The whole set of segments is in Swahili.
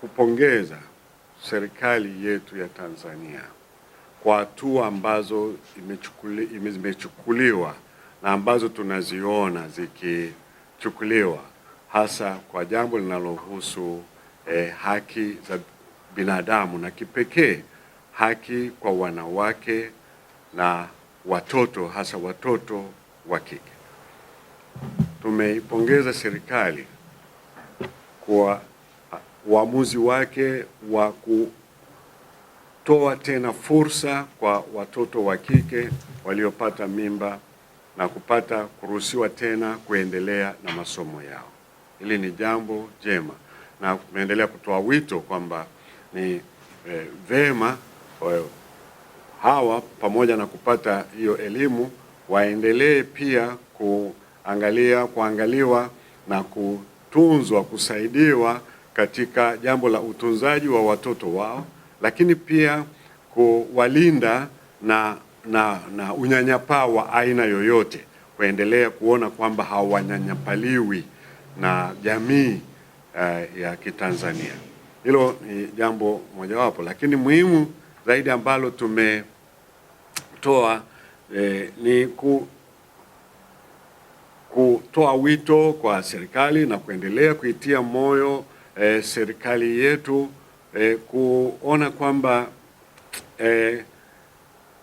kupongeza serikali yetu ya Tanzania kwa hatua ambazo imechukuliwa na ambazo tunaziona zikichukuliwa, hasa kwa jambo linalohusu haki za binadamu na kipekee haki kwa wanawake na watoto, hasa watoto wa kike. Tumeipongeza serikali kwa uamuzi wake wa kutoa tena fursa kwa watoto wa kike waliopata mimba na kuruhusiwa tena kuendelea na masomo yao. Hili ni jambo jema, na tumeendelea kutoa wito kwamba ni vema hawa pamoja na kupata hiyo elimu waendelee pia kuangaliwa na kutunzwa, kusaidiwa katika jambo la utunzaji wa watoto wao, lakini pia kuwalinda na unyanyapaa wa aina yoyote, kuendelea kuona kwamba hawanyanyapaliwi na jamii ya Kitanzania. Hilo ni jambo mojawapo, lakini muhimu zaidi ambalo tumetoa ni kutoa wito kwa serikali na kuendelea kuitia moyo serikali yetu kuona kwamba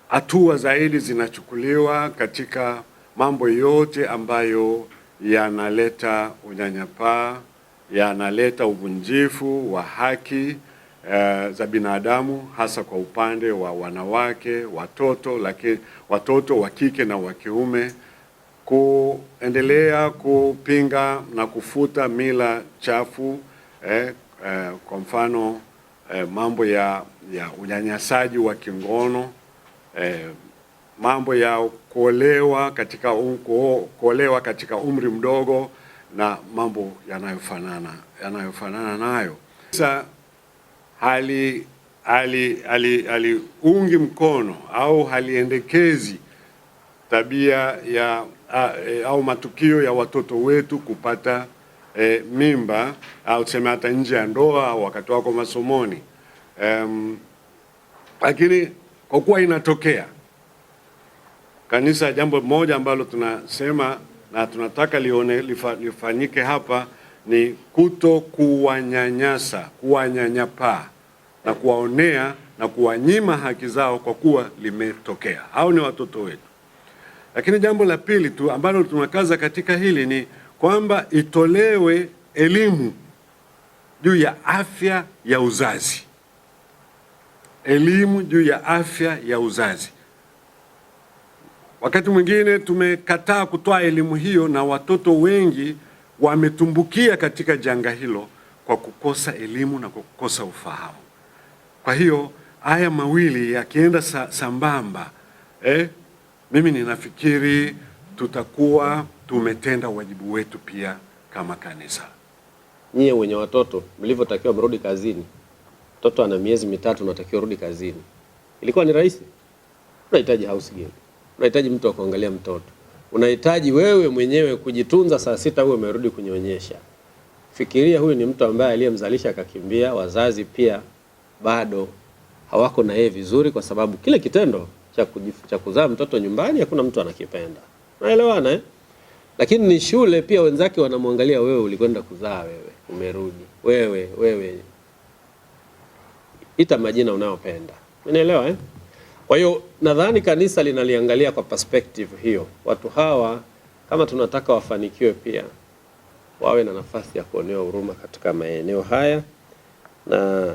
hatua zaidi zinachukuliwa katika mambo yote ambayo yanaleta unyanyapaa, yanaleta uvunjifu wa haki za binadamu, hasa kwa upande wa wanawake, watoto wa kike na wa kiume, kuendelea kupinga na kufuta mila chafu, kwa mfano mambo ya unyanyasaji wa kingono, mambo ya kuolewa katika umri mdogo na mambo yanayofanana nayo. Sasa haliungi mkono au haliendekezi tabia au matukio ya watoto wetu kupata mimba au tuseme hata nje ya ndoa wakati wako masomoni. Lakini kwa kuwa inatokea, kanisa, jambo moja ambalo tunasema na tunataka lifanyike hapa ni kuwanyanyapaa na kuwaonea na kuwanyima haki zao kwa kuwa limetokea. Hao ni watoto wetu. Lakini jambo la pili tu ambalo tunakaza katika hili ni kwamba itolewe elimu juu ya afya ya uzazi. Elimu juu ya afya ya uzazi. Wakati mwingine tumekataa kutoa elimu hiyo na watoto wengi wametumbukia katika janga hilo kwa kukosa elimu na kwa kukosa ufahamu. Kwa hiyo haya mawili yakienda sambamba, mimi ninafikiri tutakuwa tumetenda wajibu wetu pia kama kanisa. Nyie wenye watoto mlivyotakiwa mrudi kazini, mtoto ana miezi mitatu unatakiwa rudi kazini, ilikuwa ni rahisi? Unahitaji house girl, unahitaji mtu wa kuangalia mtoto, unahitaji wewe mwenyewe kujitunza, saa 6 uwe umerudi kunyonyesha. Fikiria huyu ni mtu ambaye aliyemzalisha akakimbia, wazazi pia bado hawako na yeye vizuri, kwa sababu kile kitendo cha kuzaa mtoto nyumbani hakuna mtu anakipenda. Naelewana Lakini ni shule pia wenzake wanamwangalia, wewe ulikwenda kuzaa, wewe umerudi, wewe ita majina unayopenda. Unaelewa Kwa hiyo nadhani kanisa linaliangalia kwa perspective hiyo. Watu hawa kama tunataka wafanikiwe pia wawe na nafasi ya kuonewa huruma katika maeneo haya, na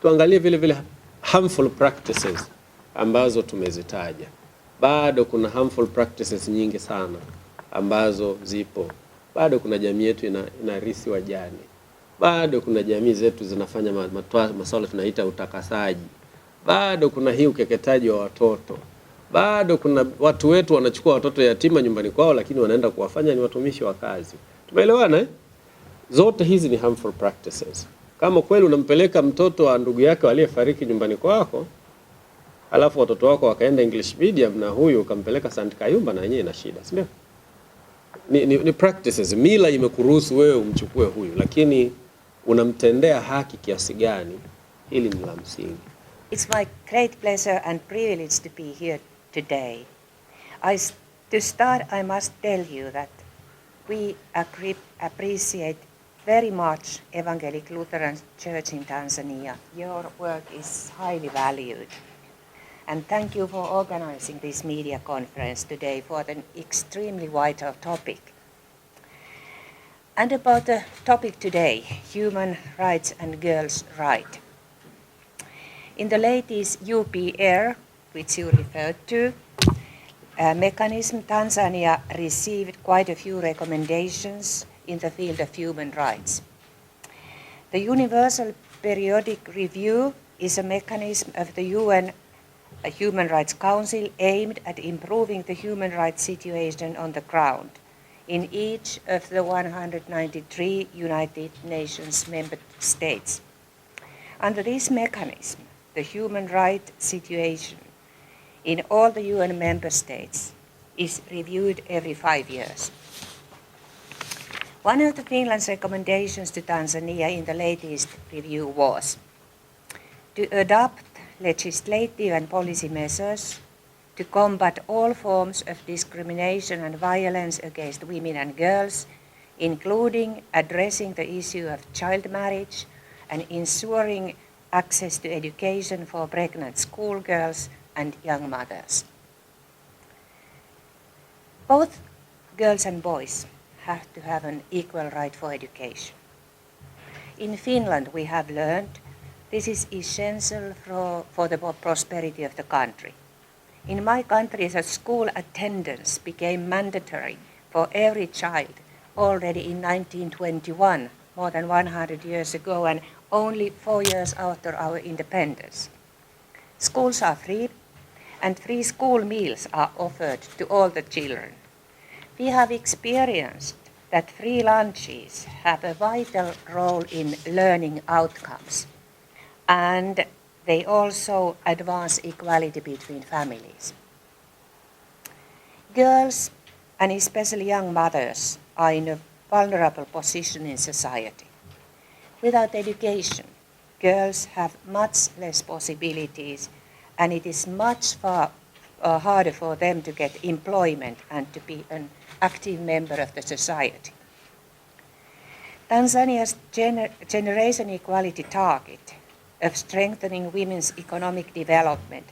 tuangalie vile harmful practices ambazo tumezitaja. Bado kuna harmful practices nyingi sana ambazo zipo. Bado kuna jamii yetu inarisi wajane. Bado kuna jamii zetu zinafanya masuala tunaita utakasaji. Bado kuna hii ukeketaji wa watoto. Bado kuna watu wetu wanachukua watoto yatima nyumbani kwao, lakini wanaenda kuwafanya ni watumishi wa kazi. Tumeelewana Zote hizi ni harmful practices. Kama kweli unampeleka mtoto wa ndugu yake aliyefariki nyumbani kwako, alafu watoto wako wakaenda English medium na huyu ukampeleka St. Kayumba, na yeye ina shida, si ndio? Ni practices. Mila imekuruhusu wewe umchukue huyu, lakini unamtendea haki kiasi gani, hili ni la msingi. It's my great pleasure and privilege to be here today. To start, I must tell you that we appreciate very much Evangelic Lutheran Church in Tanzania. Your work is highly valued. And thank you for organizing this media conference today for an extremely vital topic. And about the topic today, human rights and girls' rights. In the latest UPR, which you referred to, mechanism, Tanzania received quite a few recommendations in the field of human rights. The Universal Periodic Review is a mechanism of the UN Human Rights Council aimed at improving the human rights situation on the ground in each of the 193 United Nations member states. Under this mechanism, the human rights situation in all the UN member states is reviewed every 5 years. One of the Finland's recommendations to Tanzania in the latest review was to adopt legislative and policy measures to combat all forms of discrimination and violence against women and girls, including addressing the issue of child marriage and ensuring access to education for pregnant schoolgirls and young mothers. Both girls and boys have to have an equal right for education. In Finland, we have learned this is essential for the prosperity of the country. In my country, the school attendance became mandatory for every child already in 1921, more than 100 years ago, and only 4 years after our independence. Schools are free, and free school meals are offered to all the children. We have experienced that free lunches have a vital role in learning outcomes, and they also advance equality between families. Girls, and especially young mothers, are in a vulnerable position in society. Without education, girls have much less possibilities, and it is much harder for them to get employment and to be an active member of the society. Tanzania's generation equality target of strengthening women's economic development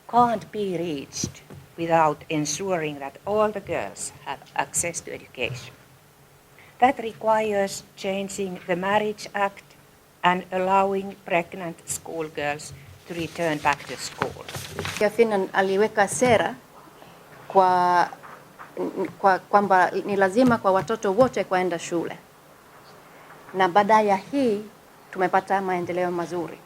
can't be reached without ensuring that all the girls have access to education. That requires changing the Marriage Act and allowing pregnant schoolgirls to return back to school. Finland aliweka sera kwamba ni lazima kwa watoto wote kwenda shule, na baada ya hii tumepata maendeleo mazuri.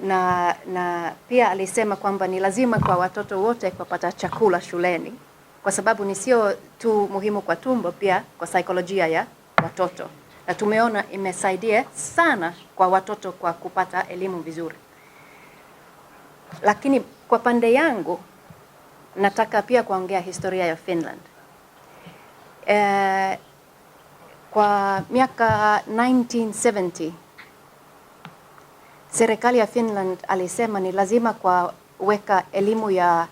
Na pia alisema kwamba ni lazima kwa watoto wote kupata chakula shuleni, kwa sababu ni sio tu muhimu kwa tumbo, pia kwa saikolojia ya watoto. Na tumeona imesaidia sana kwa watoto kwa kupata elimu vizuri. Lakini kwa pande yangu nataka pia kuongea historia ya Finland. Kwa miaka 1970 serikali ya Finland alisema ni lazima kuweka elimu ya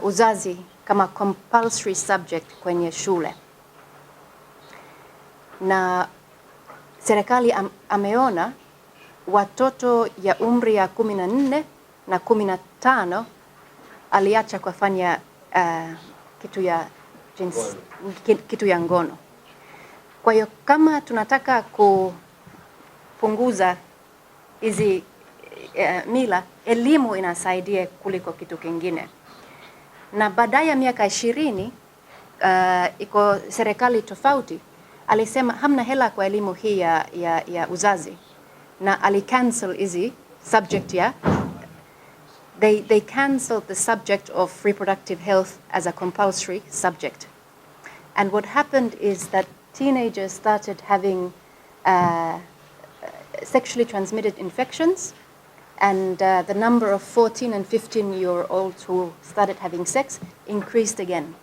uzazi kama compulsory subject kwenye shule. Na serikali ameona watoto ya umri ya 14 na 15 aliacha kufanya kitu ya ngono. Kwa hiyo kama tunataka kupunguza hizi mila, elimu inasaidia kuliko kitu kingine. Na baada ya miaka 20 iko serikali tofauti alisema hamna hela kwa elimu hii ya uzazi, na alicancel hizi subject ya they cancelled the subject of reproductive health as a compulsory subject. And what happened is that teenagers started having sexually transmitted infections, and the number of 14 and 15-year-olds who started having sex increased again.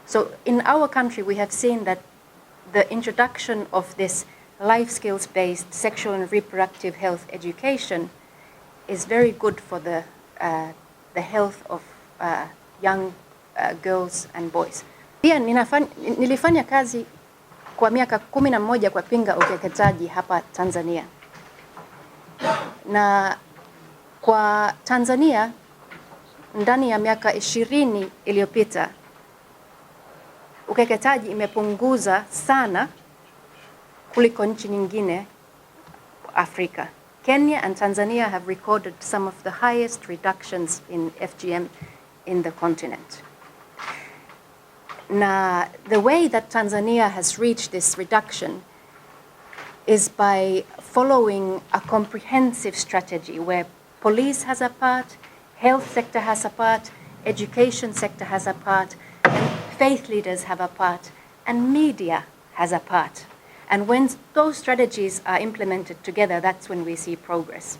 So in our country, we have seen that the introduction of this life skills-based sexual and reproductive health education is very good for the health of young girls and boys. Pia nilifanya kazi kwa miaka 11 kwa pinga ukeketaji hapa Tanzania. Na kwa Tanzania ndani ya miaka 20 iliyopita ukeketaji imepunguza sana kuliko nchi nyingine Afrika. Kenya and Tanzania have recorded some of the highest reductions in FGM in the continent. Now, the way that Tanzania has reached this reduction is by following a comprehensive strategy where police has a part, health sector has a part, education sector has a part, and faith leaders have a part, and media has a part. And when those strategies are implemented together, that's when we see progress.